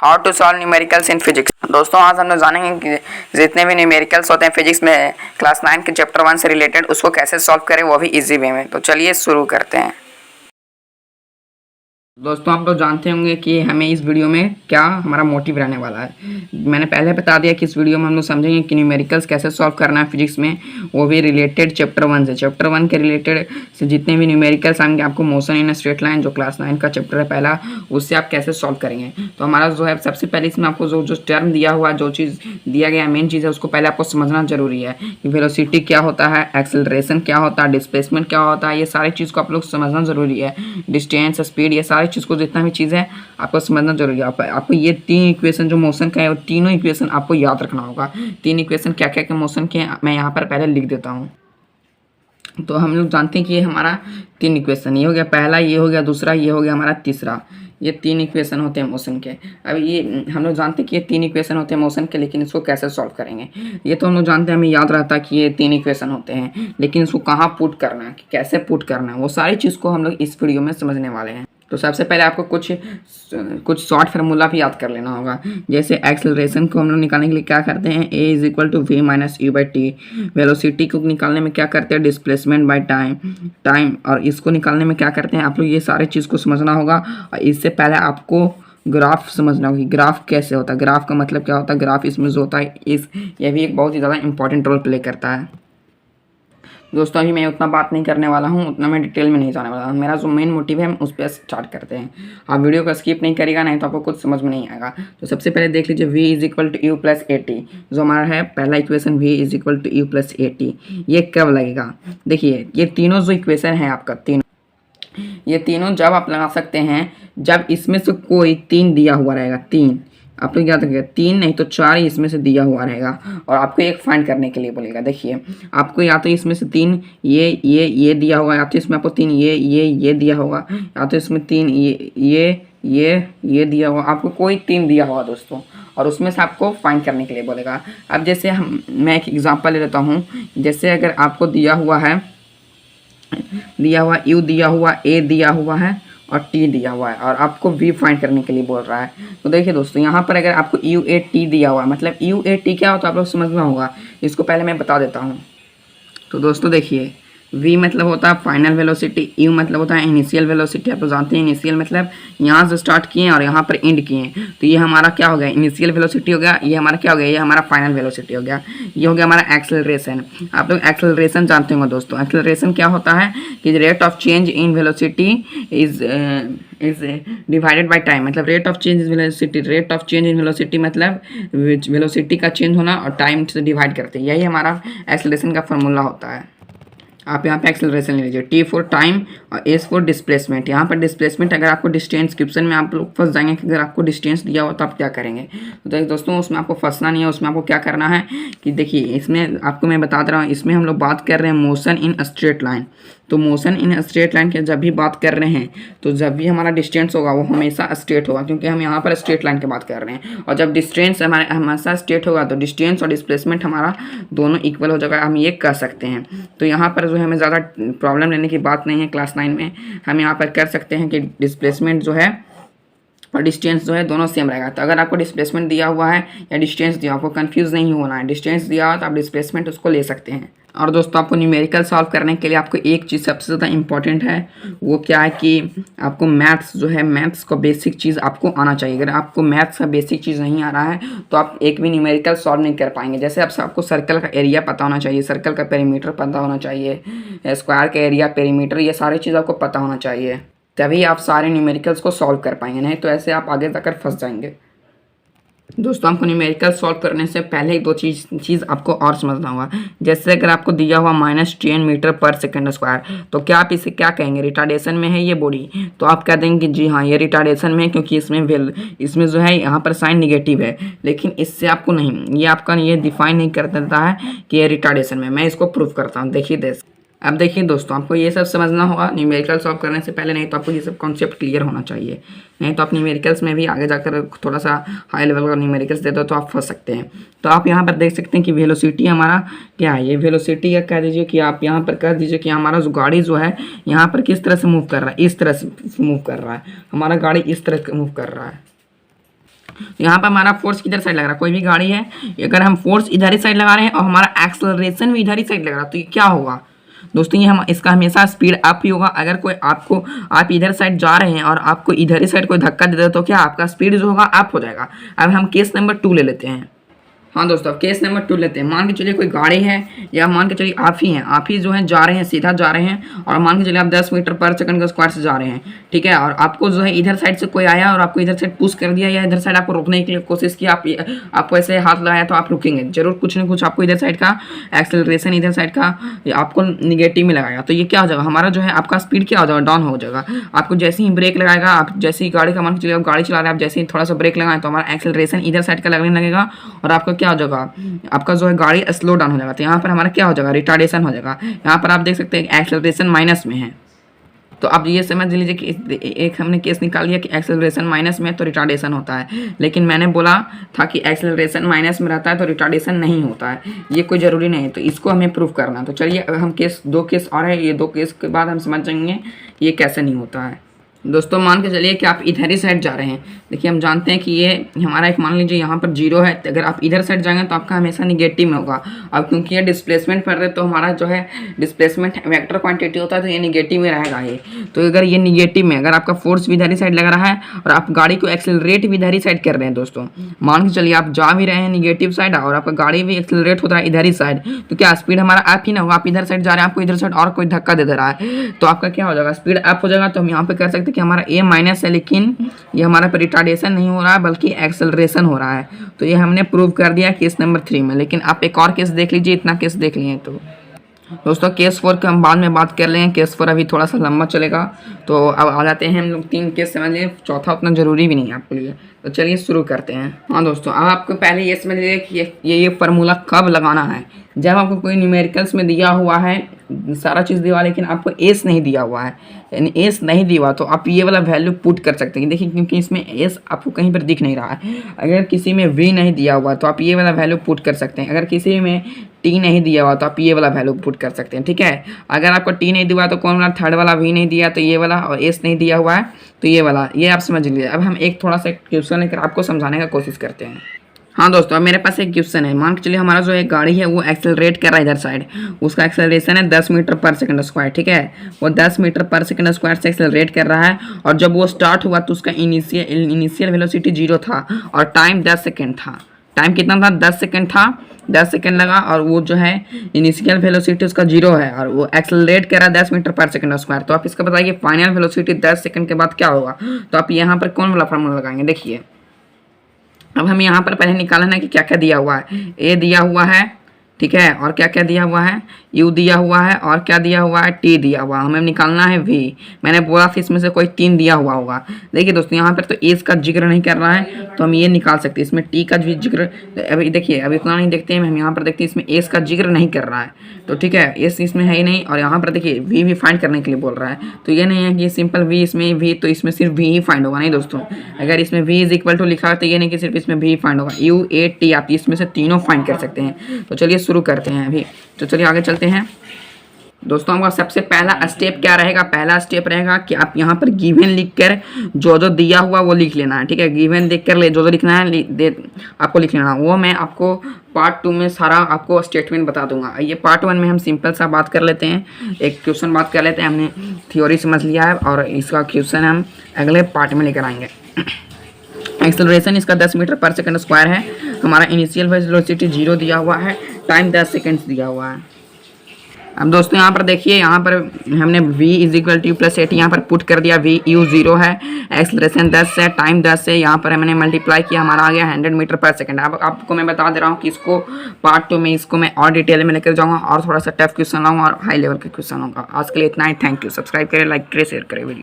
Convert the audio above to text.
How to solve numericals in physics. दोस्तों आज हम लोग जानेंगे कि जितने भी न्यूमेरिकल्स होते हैं फिजिक्स में क्लास 9 के चैप्टर 1 से रिलेटेड उसको कैसे सॉल्व करें, वो भी इजी वे में। तो चलिए शुरू करते हैं। दोस्तों आप लोग जानते होंगे कि हमें इस वीडियो में क्या हमारा मोटिव रहने वाला है। मैंने पहले बता दिया कि इस वीडियो में हम लोग समझेंगे कि न्यूमेरिकल्स कैसे सॉल्व करना है फिजिक्स में, वो भी रिलेटेड चैप्टर 1 से। चैप्टर 1 के रिलेटेड से जितने भी न्यूमेरिकल्स आएंगे आपको मोशन इन स्ट्रेट लाइन जो क्लास 9 का चैप्टर है पहला, उससे आप कैसे सॉल्व करेंगे। तो हमारा जो है सबसे पहले इसमें आपको जो टर्म दिया हुआ, जो चीज़ दिया गया मेन चीज़ है उसको पहले आपको समझना जरूरी है कि वेलोसिटी क्या होता है, एक्सेलरेशन क्या होता है, डिस्प्लेसमेंट क्या होता है, ये सारी चीज़ को आप लोग समझना जरूरी है। डिस्टेंस, स्पीड, ये सारी चीज़ को जितना भी चीज़ है आपको समझना जरूरी है। आपको ये 3 इक्वेशन जो मोशन का है वो तीनों इक्वेशन आपको याद रखना होगा। 3 इक्वेशन क्या क्या के मोशन के मैं यहाँ पर पहले लिख देता हूँ। तो हम लोग जानते हैं कि ये हमारा 3 इक्वेशन, ये हो गया पहला, ये हो गया दूसरा, ये हो गया हमारा तीसरा। ये 3 इक्वेशन होते हैं मोशन के। अब ये हम लोग जानते हैं कि ये 3 इक्वेशन होते हैं मोशन के, लेकिन इसको कैसे सॉल्व करेंगे ये तो हम लोग जानते हैं, हमें याद रहता है कि ये 3 इक्वेशन होते हैं, लेकिन इसको कहाँ पुट करना है, कैसे पुट करना है, वो सारी चीज़ को हम लोग इस वीडियो में समझने वाले हैं। तो सबसे पहले आपको कुछ शॉर्ट फार्मूला भी याद कर लेना होगा। जैसे एक्सेलरेशन को हम लोग निकालने के लिए क्या करते हैं, a is equal to v minus u by t. Velocity को निकालने में क्या करते हैं, डिस्प्लेसमेंट बाई टाइम। और इसको निकालने में क्या करते हैं, आप लोग ये सारे चीज़ को समझना होगा। और इससे पहले आपको ग्राफ समझना होगी, ग्राफ कैसे होता है, ग्राफ का मतलब क्या होता है, ग्राफ इसमें जो होता है ये भी एक बहुत ही ज़्यादा इंपॉर्टेंट रोल प्ले करता है। दोस्तों अभी मैं उतना बात नहीं करने वाला हूँ, उतना मैं डिटेल में नहीं जाने वाला हूँ। मेरा जो मेन मोटिव है हम उस पर स्टार्ट करते हैं। आप वीडियो को स्किप नहीं करेगा, नहीं तो आपको कुछ समझ में नहीं आएगा। तो सबसे पहले देख लीजिए v is equal to u plus a t, जो हमारा है पहला equation v is equal to u plus a t. ये कब लगेगा, देखिए ये तीनों जो इक्वेशन है आपका, ये तीनों जब आप लगा सकते हैं जब इसमें से कोई 3 दिया हुआ रहेगा। 3 आप लोग याद रखिएगा, 3 नहीं तो 4 इसमें से दिया हुआ रहेगा और आपको एक फाइंड करने के लिए बोलेगा। देखिए आपको या तो इसमें से 3 ये दिया होगा, या तो इसमें आपको 3 ये दिया होगा, या तो इसमें 3 ये दिया होगा, आपको कोई 3 दिया होगा दोस्तों, और उसमें से आपको फाइंड करने के लिए बोलेगा। अब जैसे मैं एक एग्जांपल ले लेता हूँ। जैसे अगर आपको दिया हुआ u दिया हुआ, a दिया हुआ है और t दिया हुआ है, और आपको v फाइंड करने के लिए बोल रहा है। तो देखिए दोस्तों यहाँ पर अगर आपको u a t दिया हुआ है, मतलब u a t क्या होता है आप लोग समझना होगा। इसको पहले मैं बता देता हूँ। तो दोस्तों देखिए v मतलब होता है फाइनल वेलोसिटी, u मतलब होता है इनिशियल वेलोसिटी। आप तो जानते हैं इनिशियल मतलब यहाँ से स्टार्ट किए और यहाँ पर एंड किए, तो ये हमारा क्या हो गया, इनिशियल वेलोसिटी हो गया। ये हमारा क्या हो गया, ये हमारा फाइनल वेलोसिटी हो गया। ये हो गया हमारा एक्सेलरेशन। आप लोग एक्सेलरेशन जानते होंगे दोस्तों। एक्सेलरेशन क्या होता है कि rate of change in velocity is divided by time. मतलब rate of change in velocity, rate of change in velocity मतलब वेलोसिटी का चेंज होना और टाइम से डिवाइड करते हैं, यही हमारा एक्सेलरेशन का फॉर्मूला होता है। आप यहाँ पे एक्सेलरेशन ले लीजिए, टी फॉर टाइम और एस फॉर डिस्प्लेसमेंट। यहाँ पर डिस्प्लेसमेंट अगर आपको डिस्टेंस, डिस्क्रिप्शन में आप लोग फंस जाएंगे कि अगर आपको डिस्टेंस दिया हो तो आप क्या करेंगे। तो देखिए दोस्तों उसमें आपको फंसना नहीं है, उसमें आपको क्या करना है कि देखिए इसमें आपको मैं बता दे रहा हूँ, इसमें हम लोग बात कर रहे हैं मोशन इन स्ट्रेट लाइन। तो मोशन इन स्ट्रेट लाइन की जब भी बात कर रहे हैं तो जब भी हमारा डिस्टेंस होगा वो हमेशा स्ट्रेट होगा, क्योंकि हम यहाँ पर स्ट्रेट लाइन की बात कर रहे हैं। और जब डिस्टेंस हमारे हमेशा स्ट्रेट होगा तो डिस्टेंस और डिस्प्लेसमेंट हमारा दोनों इक्वल हो जाएगा, हम ये कह सकते हैं। तो यहाँ पर जो है हमें ज़्यादा प्रॉब्लम लेने की बात नहीं है। क्लास 9 में हम यहाँ पर कर सकते हैं कि डिस्प्लेसमेंट जो है और डिस्टेंस जो है दोनों सेम रहेगा। तो अगर आपको डिस्प्लेसमेंट दिया हुआ है या डिस्टेंस दिया, आपको कंफ्यूज नहीं होना है। डिस्टेंस दिया हो तो आप डिस्प्लेसमेंट उसको ले सकते हैं। और दोस्तों आपको न्यूमेरिकल सॉल्व करने के लिए आपको एक चीज़ सबसे ज़्यादा इंपॉर्टेंट है, वो क्या है कि आपको मैथ्स जो है, मैथ्स का बेसिक चीज़ आपको आना चाहिए। अगर आपको मैथ्स का बेसिक चीज़ नहीं आ रहा है तो आप एक भी न्यूमेरिकल सॉल्व नहीं कर पाएंगे। जैसे आपको सर्कल का एरिया पता होना चाहिए, सर्कल का पेरीमीटर पता होना चाहिए, स्क्वायर का एरिया, पेरीमीटर, ये सारी चीज़ आपको पता होना चाहिए, तभी आप सारे न्यूमेरिकल्स को सॉल्व कर पाएंगे, नहीं तो ऐसे आप आगे जाकर फंस जाएंगे। दोस्तों आपको न्यूमेरिकल सॉल्व करने से पहले एक दो चीज़ आपको और समझना होगा। जैसे अगर आपको दिया हुआ -10 मीटर पर सेकंड स्क्वायर, तो क्या आप इसे क्या कहेंगे, रिटार्डेशन में है ये बॉडी, तो आप कह देंगे जी हाँ ये रिटार्डेशन में है, क्योंकि इसमें जो है यहाँ पर साइन निगेटिव है। लेकिन इससे आपको नहीं, ये आपका ये डिफाइन नहीं कर देता है कि ये रिटार्डेशन में। मैं इसको प्रूव करता हूँ, देखिए अब देखिए दोस्तों आपको ये सब समझना होगा न्यूमेरिकल सॉल्व करने से पहले, नहीं तो आपको ये सब कॉन्सेप्ट क्लियर होना चाहिए। नहीं तो आप न्यूमेरिकल्स में भी आगे जाकर थोड़ा सा हाई लेवल का न्यूमेरिकल्स दे दो तो आप फंस सकते हैं। तो आप यहाँ पर देख सकते हैं कि वेलोसिटी हमारा क्या है, ये वेलोसिटी या कह दीजिए कि आप यहाँ पर कह दीजिए कि हमारा जो गाड़ी जो है यहाँ पर किस तरह से मूव कर रहा है, इस तरह से मूव कर रहा है, हमारा गाड़ी इस तरह मूव कर रहा है। यहाँ पर हमारा फोर्स किधर साइड लग रहा है, कोई भी गाड़ी है, अगर हम फोर्स इधर ही साइड लगा रहे हैं और हमारा एक्सेलरेशन भी इधर ही साइड लग रहा है, तो ये क्या होगा दोस्तों, ये हम इसका हमेशा स्पीड अप ही होगा। अगर कोई आपको, आप इधर साइड जा रहे हैं और आपको इधर ही साइड कोई धक्का दे दे तो क्या आपका स्पीड जो होगा अप हो जाएगा। अब हम केस नंबर 2 ले लेते हैं। हाँ दोस्तों, अब केस नंबर 2 लेते हैं। मान के चलिए कोई गाड़ी है, या मान के चलिए आप ही हैं, आप ही जो है जा रहे हैं, सीधा जा रहे हैं, और मान के चलिए आप 10 मीटर पर सेकंड के स्क्वायर से जा रहे हैं, ठीक है। और आपको जो है इधर साइड से कोई आया और आपको इधर साइड पुश कर दिया, या इधर साइड आपको रोकने के लिए कोशिश की, आपको ऐसे हाथ लगाया, तो आप रुकेंगे जरूर, कुछ ना कुछ आपको इधर साइड का एक्सेलरेशन, इधर साइड का आपको निगेटिव में लगाया, तो ये क्या हो जाएगा, हमारा जो है आपका स्पीड क्या हो जाएगा, डाउन हो जाएगा। आपको जैसे ही ब्रेक लगाएगा, आप जैसे ही गाड़ी का मान के चलिए आप गाड़ी चला रहे हैं, आप जैसे ही थोड़ा सा ब्रेक लगाएं तो हमारा एक्सेलरेशन इधर साइड का लगने लगेगा, और आपका क्या हो जाएगा, आपका जो है गाड़ी स्लो डाउन हो जाएगा। तो यहाँ पर हमारा क्या हो जाएगा, रिटार्डेशन हो जाएगा। यहाँ पर आप देख सकते हैं एक्सेलरेशन माइनस में है, तो आप ये समझ लीजिए कि एक हमने केस निकाल लिया कि एक्सेलरेशन माइनस में तो रिटार्डेशन होता है, लेकिन मैंने बोला था कि एक्सेलरेशन माइनस में रहता है तो रिटार्डेशन नहीं होता है, ये कोई ज़रूरी नहीं है, तो इसको हमें प्रूफ करना। तो चलिए अब हम दो केस और है, ये 2 केस के बाद हम समझ जाएंगे ये कैसे नहीं होता है। दोस्तों मान के चलिए कि आप इधर ही साइड जा रहे हैं, देखिए हम जानते हैं कि ये हमारा एक, मान लीजिए यहाँ पर 0 है, अगर आप इधर साइड जाएंगे तो आपका हमेशा निगेटिव में होगा। अब क्योंकि ये डिस्प्लेसमेंट पढ़ रहे तो हमारा जो है डिस्प्लेसमेंट वेक्टर क्वांटिटी होता है, तो ये निगेटिव में रहेगा ये। तो अगर ये निगेटिव में, अगर आपका फोर्स भी इधर ही साइड लग रहा है और आप गाड़ी को एक्सेलरेट भी इधर ही साइड कर रहे हैं दोस्तों, मान के चलिए आप जा भी रहे हैं निगेटिव साइड और आपका गाड़ी भी एक्सेलरेट होता है इधर ही साइड, तो क्या स्पीड हमारा अप ही ना होगा। आप इधर साइड जा रहे हैं, आपको इधर साइड और कोई धक्का दे रहा है, तो आपका क्या हो जाएगा, स्पीड अप हो जाएगा। तो हम यहाँ पे कर सकते हैं कि हमारा ए माइनस है, लेकिन ये हमारा पर रिटार्डेशन नहीं हो रहा है बल्कि एक्सेलरेशन हो रहा है। तो ये हमने प्रूव कर दिया केस नंबर 3 में। लेकिन आप एक और केस देख लीजिए, इतना केस देख लिए तो दोस्तों केस 4 की हम बाद में बात कर लेंगे, केस 4 अभी थोड़ा सा लंबा चलेगा। तो अब आ जाते हैं हम लोग 3 केस समझ लिए, चौथा उतना ज़रूरी भी नहीं है आपके लिए। तो चलिए शुरू करते हैं। हाँ दोस्तों, अब आपको पहले ये समझ लीजिए कि ये फार्मूला कब लगाना है, जब आपको कोई न्यूमेरिकल्स में दिया हुआ है, सारा चीज़ दिया हुआ है, लेकिन आपको एस नहीं दिया हुआ है, यानी एस नहीं दिया हुआ, तो आप ये वाला वैल्यू पुट कर सकते हैं। देखिए क्योंकि इसमें एस आपको कहीं पर दिख नहीं रहा है। अगर किसी में वी नहीं दिया हुआ तो आप ये वाला वैल्यू पुट कर सकते हैं। अगर किसी में टी नहीं दिया हुआ तो आप ये वाला वैल्यू पुट कर सकते हैं, ठीक है। अगर आपको टी नहीं दिया तो कौन वाला, थर्ड वाला वी नहीं दिया तो ये वाला, और एस नहीं दिया हुआ है तो ये वाला, ये आप समझ लीजिए। अब हम एक थोड़ा सा क्वेश्चन लेकर आपको समझाने का कोशिश करते हैं। हाँ दोस्तों, अब मेरे पास एक क्वेश्चन है। मान के चलिए हमारा जो एक गाड़ी है वो एक्सेलरेट कर रहा है इधर साइड, उसका एक्सेलरेशन है 10 मीटर पर सेकंड स्क्वायर, ठीक है। वो 10 मीटर पर सेकंड स्क्वायर से एक्सेलरेट कर रहा है, और जब वो स्टार्ट हुआ तो उसका इनिशियल वेलोसिटी 0 था और टाइम 10 सेकेंड था। टाइम कितना था, 10 सेकेंड था, 10 सेकेंड लगा, और वो जो है इनिशियल वेलोसिटी उसका 0 है, और वो एक्सेलरेट कर रहा है 10 मीटर पर सेकंड स्क्वायर। तो आप इसका बताइए फाइनल वेलोसिटी 10 सेकेंड के बाद क्या होगा। तो आप यहाँ पर कौन वाला फार्मूला लगाएंगे, देखिए। अब हम यहाँ पर पहले निकालना है कि क्या क्या दिया हुआ है। ए दिया हुआ है, ठीक है, और क्या क्या दिया हुआ है, यू दिया हुआ है, और क्या दिया हुआ है, टी दिया हुआ। हमें निकालना है वी। मैंने बोला था इसमें से कोई 3 दिया हुआ होगा। देखिए दोस्तों यहाँ पर तो एस का जिक्र नहीं कर रहा है, तो हम ये निकाल सकते हैं। इसमें टी का भी जिक्र, अभी देखिए अभी इतना नहीं देखते हैं, हम यहाँ पर देखते हैं इसमें एस का जिक्र नहीं कर रहा है, तो ठीक है, एस इसमें है ही नहीं। और यहाँ पर देखिए वी भी फाइंड करने के लिए बोल रहा है, तो ये नहीं है कि सिंपल वी इसमें वी, तो इसमें सिर्फ वी ही फाइंड होगा, नहीं दोस्तों। अगर इसमें वी इज इक्वल टू लिखा है तो ये नहीं कि सिर्फ इसमें वी फाइंड होगा, यू ए टी, आप इसमें से तीनों फाइंड कर सकते हैं। तो चलिए शुरू करते हैं अभी। तो चलिए आगे चलते हैं दोस्तों। आपका सबसे पहला स्टेप क्या रहेगा, पहला स्टेप रहेगा कि आप यहाँ पर गिवन लिखकर जो जो दिया हुआ वो लिख लेना है, ठीक है। गिवन देखकर जो जो लिखना है आपको लिख लेना, वो मैं आपको पार्ट 2 में सारा आपको स्टेटमेंट बता दूंगा। ये पार्ट 1 में हम सिंपल सा बात कर लेते हैं, एक क्वेश्चन बात कर लेते हैं। हमने थ्योरी समझ लिया है और इसका क्वेश्चन हम अगले पार्ट में लेकर आएंगे। एक्सेलरेशन इसका 10 मीटर पर सेकंड स्क्वायर है, हमारा इनिशियल वेलोसिटी 0 दिया हुआ है, टाइम 10 सेकेंड्स दिया हुआ है। अब दोस्तों यहाँ पर देखिए, यहाँ पर हमने v is equal two plus 8 यहाँ पर पुट कर दिया, v u 0 है, एक्सेलरेशन 10 है, टाइम 10 है, यहाँ पर हमने मल्टीप्लाई किया, हमारा आ गया 100 मीटर पर सेकंड। अब आपको मैं बता दे रहा हूँ कि इसको पार्ट 2 में इसको मैं और डिटेल में लेकर जाऊँगा और थोड़ा सा टफ क्वेश्चन लाऊंगा और हाई लेवल के क्वेश्चन होगा। आज के लिए इतना ही, थैंक यू। सब्सक्राइब करें, लाइक करें, शेयर करें वीडियो।